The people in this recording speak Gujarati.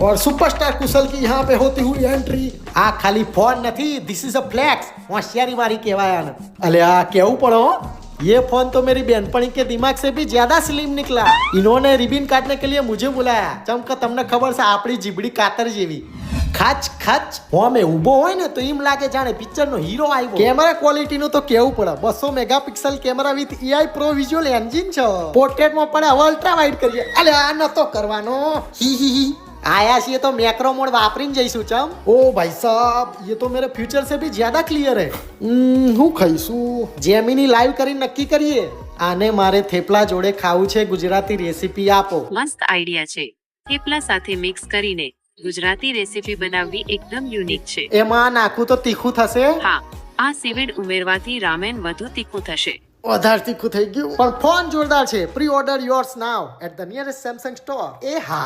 और सुपरस्टार कुशल की यहाँ पे होती हुई एंट्री। आ खाली फोन नहीं, दिस इज अ फ्लेक्स। होशियारी मारी कहवाया ने। अले आ केवू पड़ो, ये फोन तो मेरी बहनपणी के दिमाग से भी ज्यादा स्लिम निकला। इन्होंने रिबिन काटने के लिए मुझे बुलाया। चमका તમને ખબર છે આપણી જીબડી કાતર જેવી ખાચ ખાચ હોમે ઊભો હોય ને તો એમ લાગે જાણે પિક્ચર નો હીરો આવ્યો। કેમેરા ક્વોલિટી નું તો કેવું પડે, 200 megapixel camera with AI pro visual engine છે। પોર્ટ્રેટ માં પણ હવે અલ્ટ્રા વાઇડ કરીએ। અલે આ નતો કરવાનો, હી હી હી। आया છીએ तो मैक्रो मोड वापरीने जईશું चम। ओ भाई साहब, ये तो मेरे फ्यूचर से भी ज्यादा क्लियर है। હું ખાઈશું? જેમિની લાઈવ કરી નક્કી કરીએ। આને મારે થેપલા જોડે ખાવું છે। ગુજરાતી રેસીપી આપો। મસ્ત આઈડિયા છે। થેપલા સાથે મિક્સ કરીને ગુજરાતી રેસીપી બનાવવી એકદમ યુનિક છે। એમાં નાખું તો તીખું થશે? હા, આ સીવીડ ઉમેરવાથી રામેન વધુ તીખું થશે। વધારે તીખું થઈ ગયું, પણ ફોન જોરદાર છે। Pre order yours now at the nearest Samsung store. એ હા।